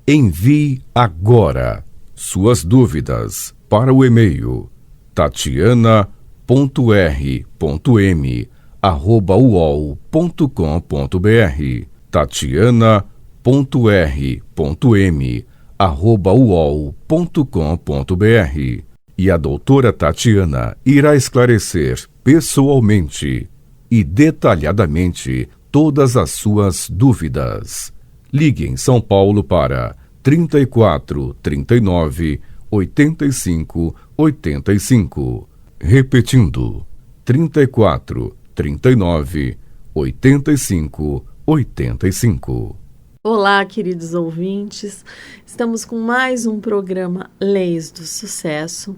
Envie agora suas dúvidas para o e-mail tatiana.r.m@uol.com.br tatiana.r.m@uol.com.br e a doutora Tatiana irá esclarecer pessoalmente e detalhadamente todas as suas dúvidas. Ligue em São Paulo para 34 39 85 85. Repetindo, 34 39 85 85. Olá, queridos ouvintes. Estamos com mais um programa Leis do Sucesso.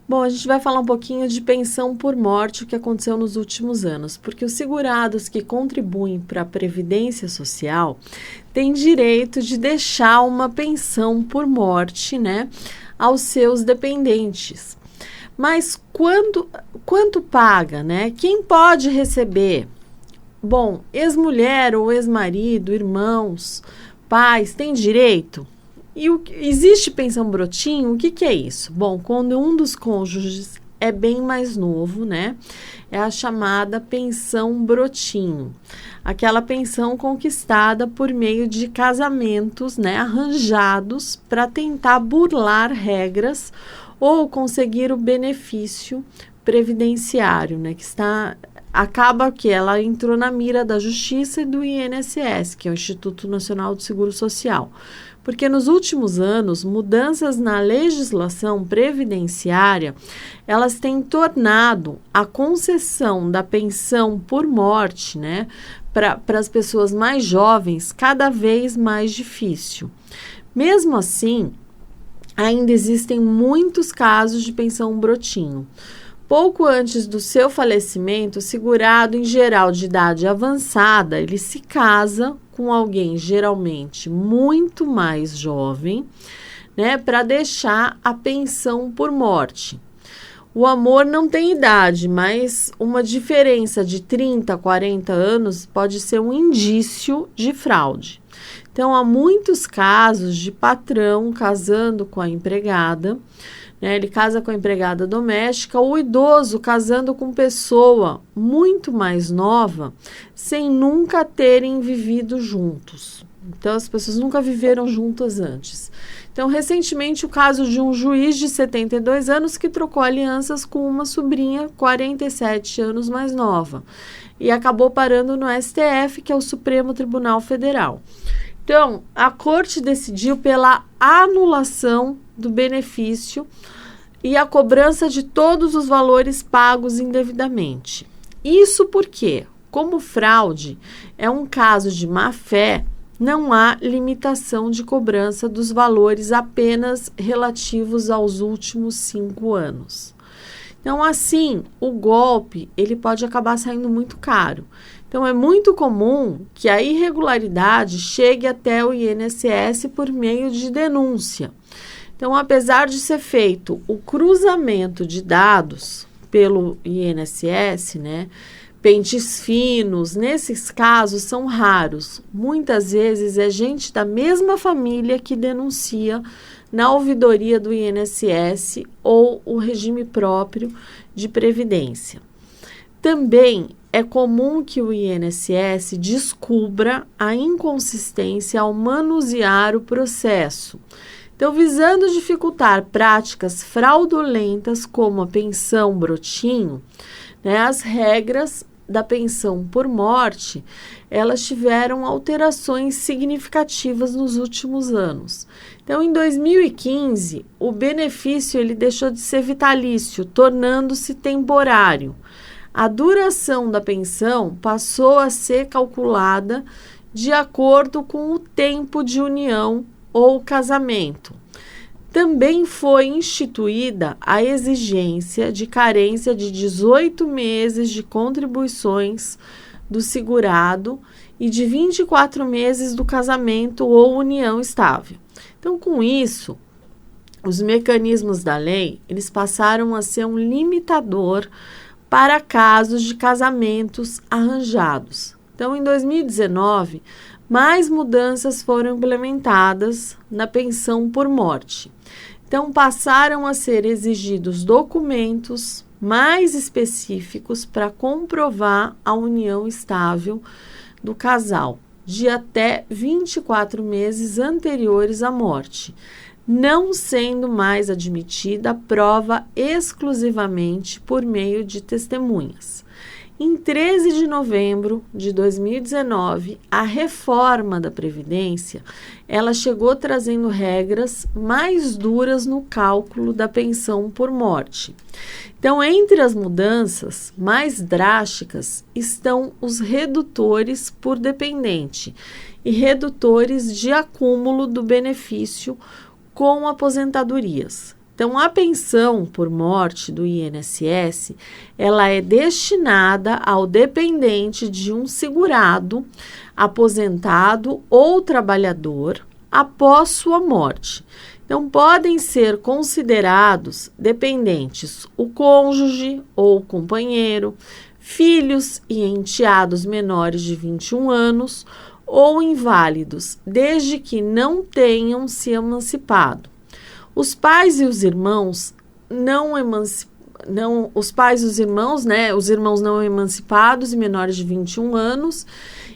Bom, a gente vai falar um pouquinho de pensão por morte, o que aconteceu nos últimos anos, porque os segurados que contribuem para a Previdência Social têm direito de deixar uma pensão por morte, né, aos seus dependentes. Mas quanto paga, né? Quem pode receber? Bom, ex-mulher ou ex-marido, irmãos, pais, têm direito? E existe pensão brotinho? O que é isso? Bom, quando um dos cônjuges é bem mais novo, né? É a chamada pensão brotinho. Aquela pensão conquistada por meio de casamentos, né, arranjados para tentar burlar regras ou conseguir o benefício previdenciário, né, acaba que ela entrou na mira da Justiça e do INSS, que é o Instituto Nacional do Seguro Social. Porque nos últimos anos, mudanças na legislação previdenciária, elas têm tornado a concessão da pensão por morte, né, para as pessoas mais jovens, cada vez mais difícil. Mesmo assim, ainda existem muitos casos de pensão brotinho. Pouco antes do seu falecimento, o segurado, em geral de idade avançada, ele se casa com alguém geralmente muito mais jovem, né, para deixar a pensão por morte. O amor não tem idade, mas uma diferença de 30 a 40 anos pode ser um indício de fraude. Então, há muitos casos de patrão casando com a empregada, né? Ele casa com a empregada doméstica, ou idoso casando com pessoa muito mais nova, sem nunca terem vivido juntos. Então, as pessoas nunca viveram juntas antes. Então, recentemente, o caso de um juiz de 72 anos que trocou alianças com uma sobrinha 47 anos mais nova e acabou parando no STF, que é o Supremo Tribunal Federal. Então, a corte decidiu pela anulação do benefício e a cobrança de todos os valores pagos indevidamente. Isso porque, como fraude é um caso de má-fé, não há limitação de cobrança dos valores apenas relativos aos últimos 5 anos. Então, assim, o golpe ele pode acabar saindo muito caro. Então, é muito comum que a irregularidade chegue até o INSS por meio de denúncia. Então, apesar de ser feito o cruzamento de dados pelo INSS, né, pentes finos, nesses casos são raros. Muitas vezes é gente da mesma família que denuncia na ouvidoria do INSS ou o regime próprio de previdência. Também é comum que o INSS descubra a inconsistência ao manusear o processo. Então, visando dificultar práticas fraudulentas como a pensão brotinho, né, as regras da pensão por morte, elas tiveram alterações significativas nos últimos anos. Então, em 2015, o benefício ele deixou de ser vitalício, tornando-se temporário. A duração da pensão passou a ser calculada de acordo com o tempo de união ou casamento. Também foi instituída a exigência de carência de 18 meses de contribuições do segurado e de 24 meses do casamento ou união estável. Então, com isso, os mecanismos da lei, eles passaram a ser um limitador para casos de casamentos arranjados. Então, em 2019, mais mudanças foram implementadas na pensão por morte. Então, passaram a ser exigidos documentos mais específicos para comprovar a união estável do casal, de até 24 meses anteriores à morte, não sendo mais admitida a prova exclusivamente por meio de testemunhas. Em 13 de novembro de 2019, a reforma da Previdência, ela chegou trazendo regras mais duras no cálculo da pensão por morte. Então, entre as mudanças mais drásticas estão os redutores por dependente e redutores de acúmulo do benefício com aposentadorias. Então, a pensão por morte do INSS, ela é destinada ao dependente de um segurado, aposentado ou trabalhador após sua morte. Então, podem ser considerados dependentes o cônjuge ou o companheiro, filhos e enteados menores de 21 anos ou inválidos, desde que não tenham se emancipado. Os pais e os irmãos os irmãos não emancipados e menores de 21 anos,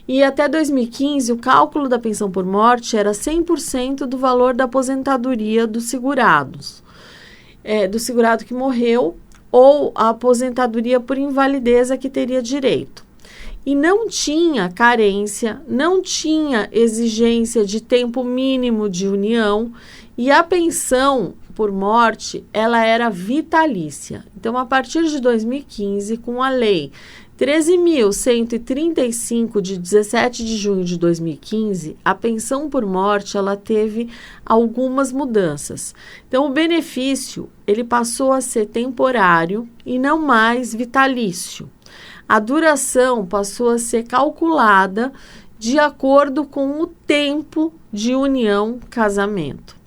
e até 2015 o cálculo da pensão por morte era 100% do valor da aposentadoria dos segurados, do segurado que morreu, ou a aposentadoria por invalidez a que teria direito. E não tinha carência, não tinha exigência de tempo mínimo de união, e a pensão por morte, ela era vitalícia. Então, a partir de 2015, com a Lei 13.135, de 17 de junho de 2015, a pensão por morte, ela teve algumas mudanças. Então, o benefício, ele passou a ser temporário e não mais vitalício. A duração passou a ser calculada de acordo com o tempo de união, casamento.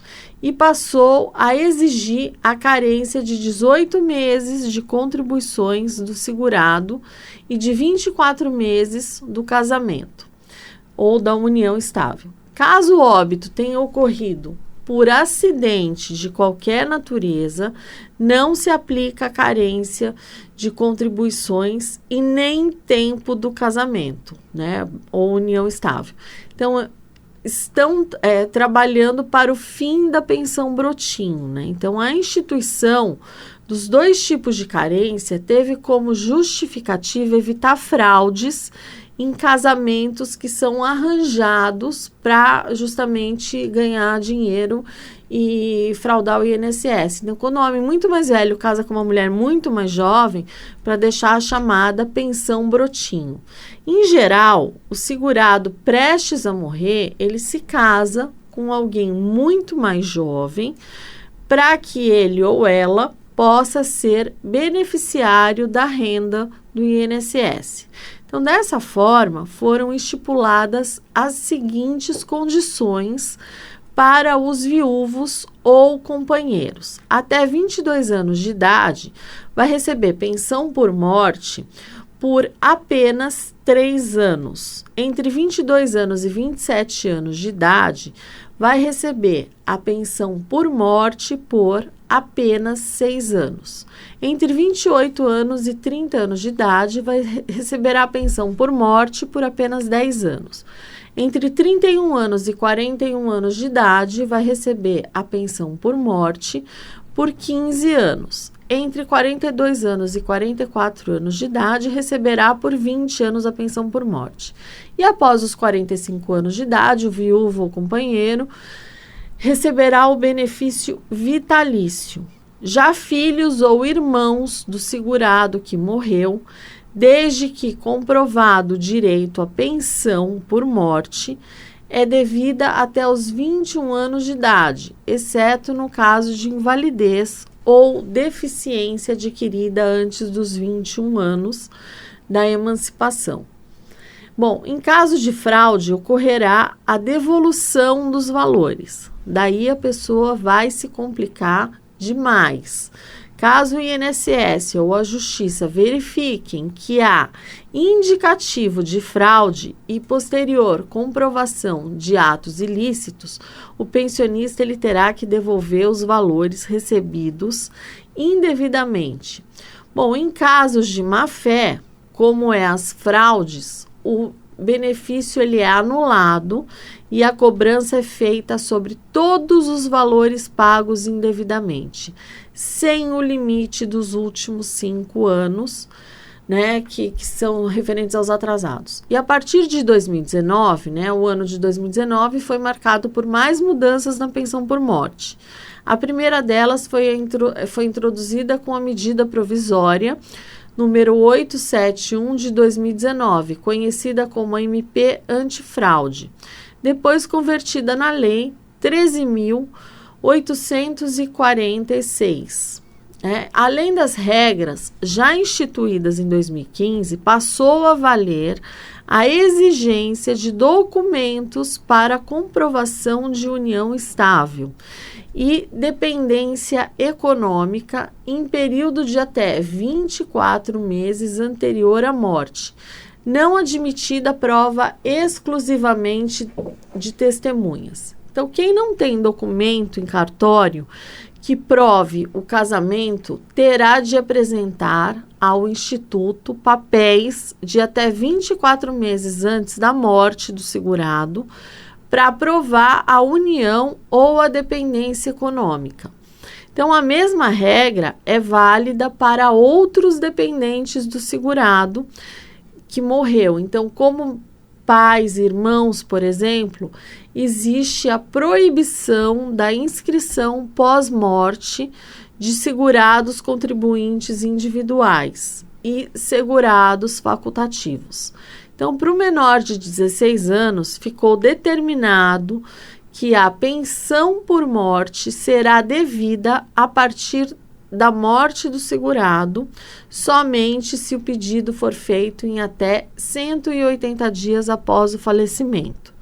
E passou a exigir a carência de 18 meses de contribuições do segurado e de 24 meses do casamento ou da união estável. Caso o óbito tenha ocorrido por acidente de qualquer natureza, não se aplica a carência de contribuições e nem tempo do casamento, né, ou união estável. Então, estão trabalhando para o fim da pensão brotinho, né? Então, a instituição dos dois tipos de carência teve como justificativa evitar fraudes em casamentos que são arranjados para justamente ganhar dinheiro e fraudar o INSS. Então, quando um homem muito mais velho casa com uma mulher muito mais jovem, para deixar a chamada pensão brotinho. Em geral, o segurado prestes a morrer, ele se casa com alguém muito mais jovem para que ele ou ela possa ser beneficiário da renda do INSS. Então, dessa forma, foram estipuladas as seguintes condições para os viúvos ou companheiros. Até 22 anos de idade, vai receber pensão por morte por apenas 3 anos. Entre 22 anos e 27 anos de idade, vai receber a pensão por morte por apenas 6 anos. Entre 28 anos e 30 anos de idade, vai receber a pensão por morte por apenas 10 anos. Entre 31 anos e 41 anos de idade, vai receber a pensão por morte por 15 anos. Entre 42 anos e 44 anos de idade, receberá por 20 anos a pensão por morte. E após os 45 anos de idade, o viúvo ou companheiro receberá o benefício vitalício. Já filhos ou irmãos do segurado que morreu, desde que comprovado o direito à pensão por morte, é devida até os 21 anos de idade, exceto no caso de invalidez ou deficiência adquirida antes dos 21 anos da emancipação. Bom, em caso de fraude, ocorrerá a devolução dos valores. Daí a pessoa vai se complicar demais. Caso o INSS ou a Justiça verifiquem que há indicativo de fraude e posterior comprovação de atos ilícitos, o pensionista ele terá que devolver os valores recebidos indevidamente. Bom, em casos de má-fé, como é as fraudes, o benefício ele é anulado e a cobrança é feita sobre todos os valores pagos indevidamente, sem o limite dos últimos 5 anos, né, que são referentes aos atrasados. E a partir de 2019, né, o ano de 2019 foi marcado por mais mudanças na pensão por morte. A primeira delas foi introduzida com a medida provisória número 871 de 2019, conhecida como a MP Antifraude, depois convertida na Lei 13.846. Além das regras já instituídas em 2015, passou a valer a exigência de documentos para comprovação de união estável e dependência econômica em período de até 24 meses anterior à morte, não admitida prova exclusivamente de testemunhas. Então, quem não tem documento em cartório que prove o casamento terá de apresentar ao Instituto papéis de até 24 meses antes da morte do segurado para provar a união ou a dependência econômica. Então, a mesma regra é válida para outros dependentes do segurado que morreu. Então, como pais, irmãos, por exemplo, existe a proibição da inscrição pós-morte de segurados contribuintes individuais e segurados facultativos. Então, para o menor de 16 anos, ficou determinado que a pensão por morte será devida a partir da morte do segurado, somente se o pedido for feito em até 180 dias após o falecimento.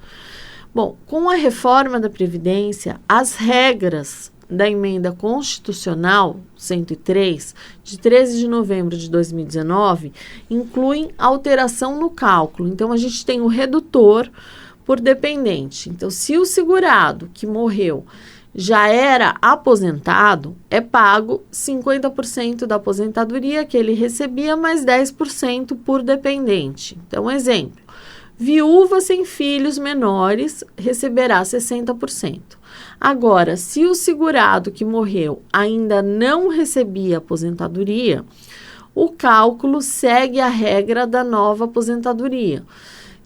Bom, com a reforma da Previdência, as regras da Emenda Constitucional 103, de 13 de novembro de 2019, incluem alteração no cálculo. Então, a gente tem o redutor por dependente. Então, se o segurado que morreu já era aposentado, é pago 50% da aposentadoria que ele recebia, mais 10% por dependente. Então, exemplo, viúva sem filhos menores receberá 60%. Agora, se o segurado que morreu ainda não recebia aposentadoria, o cálculo segue a regra da nova aposentadoria.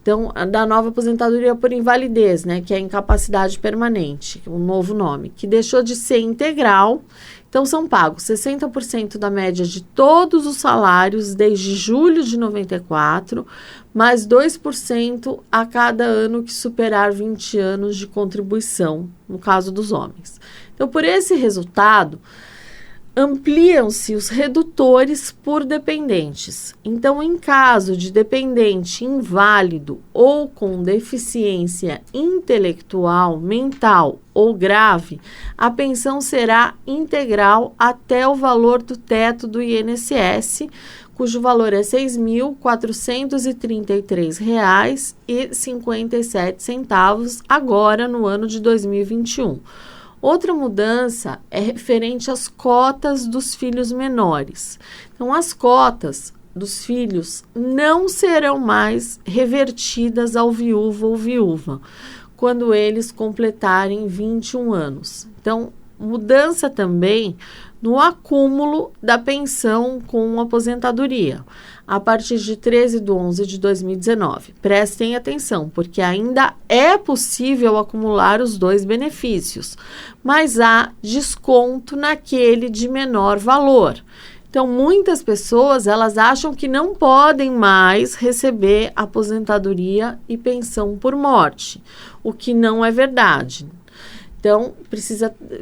Então, da nova aposentadoria por invalidez, né, que é a incapacidade permanente, um novo nome, que deixou de ser integral. Então, são pagos 60% da média de todos os salários desde julho de 94, mais 2% a cada ano que superar 20 anos de contribuição, no caso dos homens. Então, por esse resultado, ampliam-se os redutores por dependentes. Então, em caso de dependente inválido ou com deficiência intelectual, mental ou grave, a pensão será integral até o valor do teto do INSS, cujo valor é R$ 6.433,57 agora no ano de 2021. Outra mudança é referente às cotas dos filhos menores. Então, as cotas dos filhos não serão mais revertidas ao viúvo ou viúva quando eles completarem 21 anos. Então, mudança também no acúmulo da pensão com aposentadoria, a partir de 13/11/2019. Prestem atenção, porque ainda é possível acumular os dois benefícios, mas há desconto naquele de menor valor. Então, muitas pessoas, elas acham que não podem mais receber aposentadoria e pensão por morte, o que não é verdade. Então,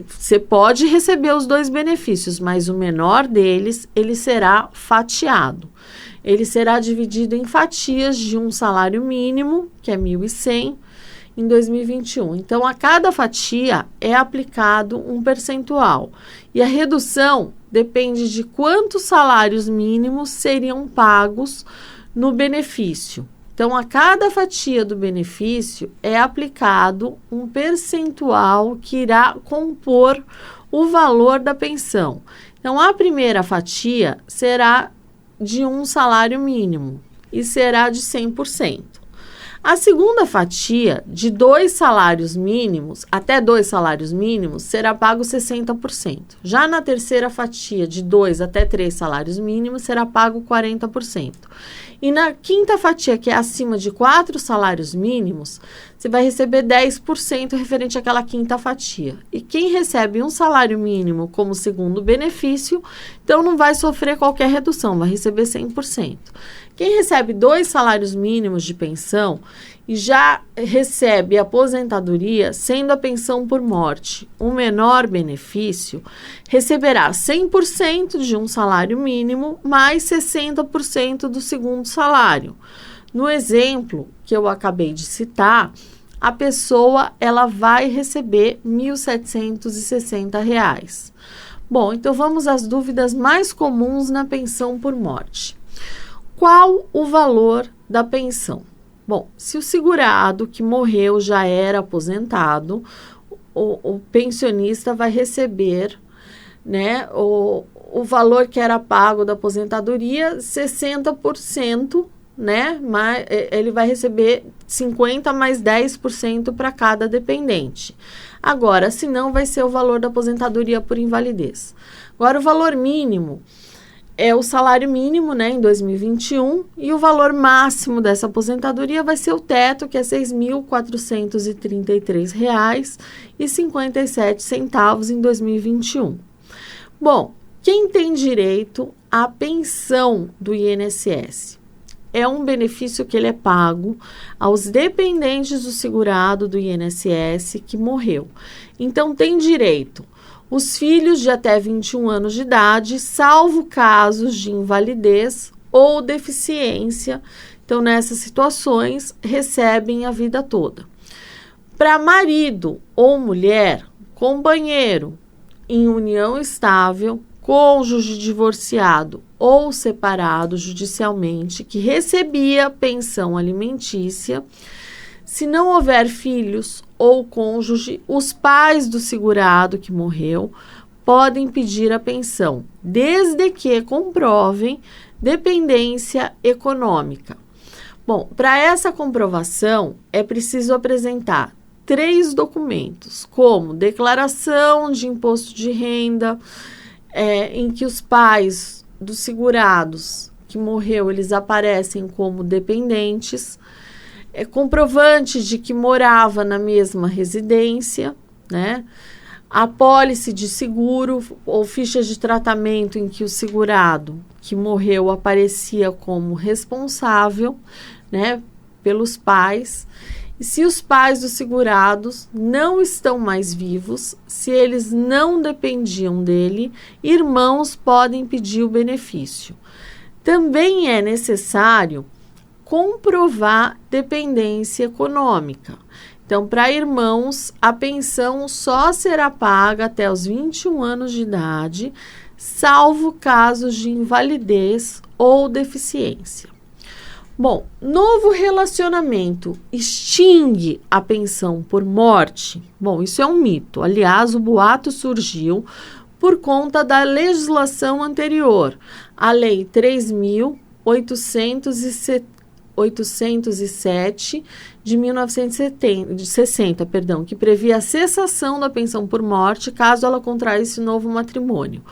você pode receber os dois benefícios, mas o menor deles, ele será fatiado. Ele será dividido em fatias de um salário mínimo, que é 1.100, em 2021. Então, a cada fatia é aplicado um percentual. E a redução depende de quantos salários mínimos seriam pagos no benefício. Então, a cada fatia do benefício é aplicado um percentual que irá compor o valor da pensão. Então, a primeira fatia será de um salário mínimo e será de 100%. A segunda fatia, de 2 salários mínimos, até 2 salários mínimos, será pago 60%. Já na terceira fatia, de 2 até 3 salários mínimos, será pago 40%. E na quinta fatia, que é acima de 4 salários mínimos, você vai receber 10% referente àquela quinta fatia. E quem recebe um salário mínimo como segundo benefício, então não vai sofrer qualquer redução, vai receber 100%. Quem recebe 2 salários mínimos de pensão e já recebe aposentadoria, sendo a pensão por morte o menor benefício, receberá 100% de um salário mínimo mais 60% do segundo salário. No exemplo que eu acabei de citar, a pessoa ela vai receber R$ 1.760. Bom, então vamos às dúvidas mais comuns na pensão por morte. Qual o valor da pensão? Bom, se o segurado que morreu já era aposentado, o pensionista vai receber, né, o valor que era pago da aposentadoria, 60%, né, mas ele vai receber 50% mais 10% para cada dependente. Agora, se não, vai ser o valor da aposentadoria por invalidez. Agora, o valor mínimo é o salário mínimo, né, em 2021, e o valor máximo dessa aposentadoria vai ser o teto, que é R$ 6.433,57 em 2021. Bom, quem tem direito à pensão do INSS? É um benefício que ele é pago aos dependentes do segurado do INSS que morreu. Então, tem direito os filhos de até 21 anos de idade, salvo casos de invalidez ou deficiência. Então, nessas situações, recebem a vida toda. Para marido ou mulher, companheiro em união estável, cônjuge divorciado ou separado judicialmente, que recebia pensão alimentícia, se não houver filhos ou cônjuge, os pais do segurado que morreu podem pedir a pensão, desde que comprovem dependência econômica. Bom, para essa comprovação, é preciso apresentar 3 documentos, como declaração de imposto de renda, em que os pais dos segurados que morreu, eles aparecem como dependentes, comprovante de que morava na mesma residência, né? A apólice de seguro ou ficha de tratamento em que o segurado que morreu aparecia como responsável, né, pelos pais. E se os pais dos segurados não estão mais vivos, se eles não dependiam dele, irmãos podem pedir o benefício. Também é necessário comprovar dependência econômica. Então, para irmãos, a pensão só será paga até os 21 anos de idade, salvo casos de invalidez ou deficiência. Bom, novo relacionamento extingue a pensão por morte? Bom, isso é um mito. Aliás, o boato surgiu por conta da legislação anterior, a Lei 3.807 de 1960, que previa a cessação da pensão por morte caso ela contraísse novo matrimônio.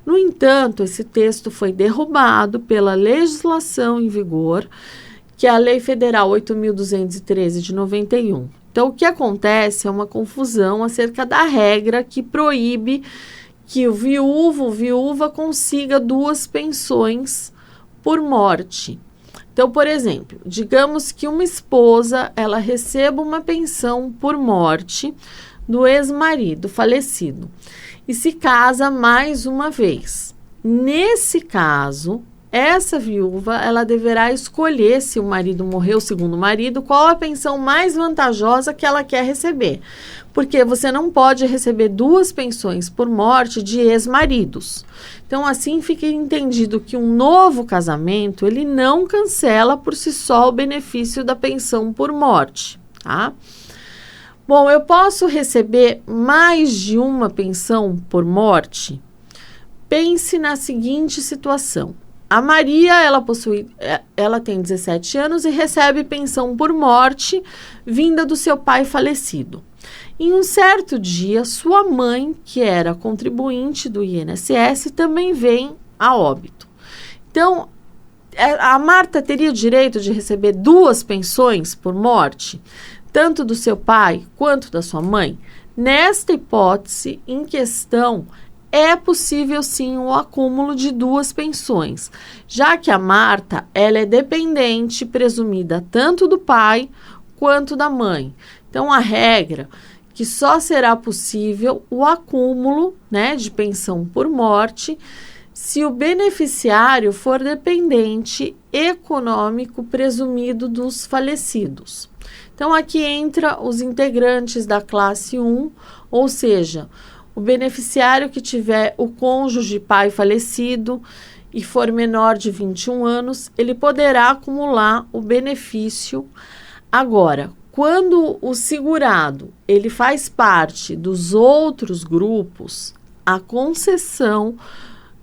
No entanto, esse texto foi derrubado pela legislação em vigor, que é a Lei Federal 8.213 de 91. Então, o que acontece é uma confusão acerca da regra que proíbe que o viúvo ou viúva consiga 2 pensões por morte. Então, por exemplo, digamos que uma esposa ela receba uma pensão por morte do ex-marido falecido e se casa mais uma vez. Nesse caso, essa viúva, ela deverá escolher, se o marido morreu, o segundo marido, qual a pensão mais vantajosa que ela quer receber. Porque você não pode receber 2 pensões por morte de ex-maridos. Então, assim fica entendido que um novo casamento, ele não cancela por si só o benefício da pensão por morte, tá? Bom, eu posso receber mais de uma pensão por morte? Pense na seguinte situação. A Maria, ela tem 17 anos e recebe pensão por morte vinda do seu pai falecido. Em um certo dia, sua mãe, que era contribuinte do INSS, também vem a óbito. Então, a Marta teria direito de receber 2 pensões por morte, tanto do seu pai quanto da sua mãe? Nesta hipótese em questão, é possível sim o acúmulo de 2 pensões, já que a Marta, ela é dependente presumida tanto do pai quanto da mãe. Então, a regra que só será possível o acúmulo, né, de pensão por morte se o beneficiário for dependente econômico presumido dos falecidos. Então, aqui entra os integrantes da classe 1, ou seja, o beneficiário que tiver o cônjuge pai falecido e for menor de 21 anos, ele poderá acumular o benefício. Agora, quando o segurado ele faz parte dos outros grupos, a concessão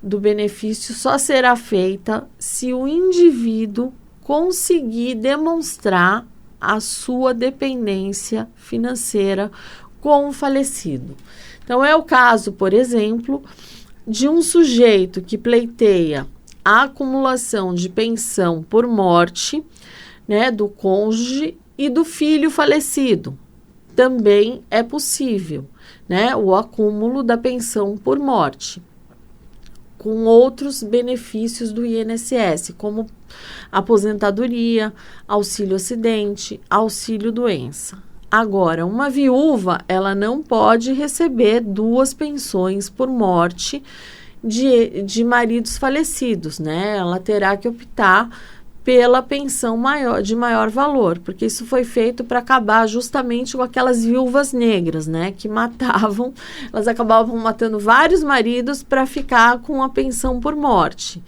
do benefício só será feita se o indivíduo conseguir demonstrar a sua dependência financeira com o falecido. Então, é o caso, por exemplo, de um sujeito que pleiteia a acumulação de pensão por morte, né, do cônjuge e do filho falecido. Também é possível, né, o acúmulo da pensão por morte, com outros benefícios do INSS, como aposentadoria, auxílio acidente, auxílio doença. Agora, uma viúva, ela não pode receber 2 pensões por morte de maridos falecidos, né? Ela terá que optar pela pensão de maior valor, porque isso foi feito para acabar justamente com aquelas viúvas negras, né? Que matavam, elas acabavam matando vários maridos para ficar com a pensão por morte.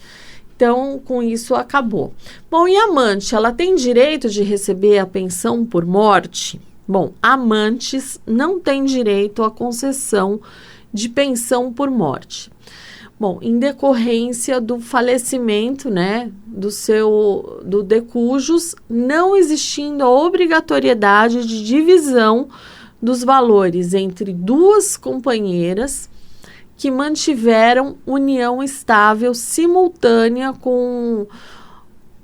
Então, com isso, acabou. Bom, e a amante, ela tem direito de receber a pensão por morte? Bom, amantes não têm direito à concessão de pensão por morte. Bom, em decorrência do falecimento, né, do decujus, não existindo a obrigatoriedade de divisão dos valores entre 2 companheiras que mantiveram união estável simultânea com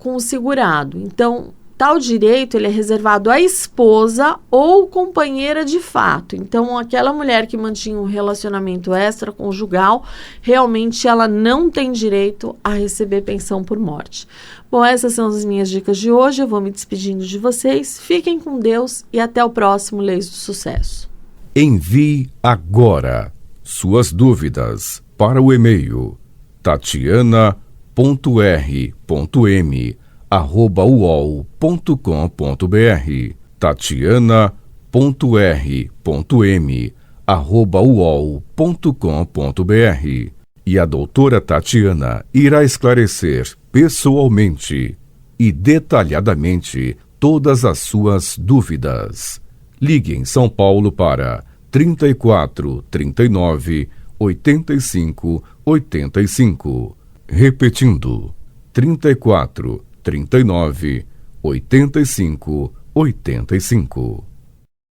o segurado. Então, tal direito ele é reservado à esposa ou companheira de fato. Então, aquela mulher que mantinha um relacionamento extraconjugal, realmente ela não tem direito a receber pensão por morte. Bom, essas são as minhas dicas de hoje. Eu vou me despedindo de vocês. Fiquem com Deus e até o próximo Leis do Sucesso. Envie agora suas dúvidas para o e-mail tatiana.r.m@uol.com.br tatiana.r.m@uol.com.br E a doutora Tatiana irá esclarecer pessoalmente e detalhadamente todas as suas dúvidas. Ligue em São Paulo para 34 39 85 85. Repetindo, 34 39 85 85.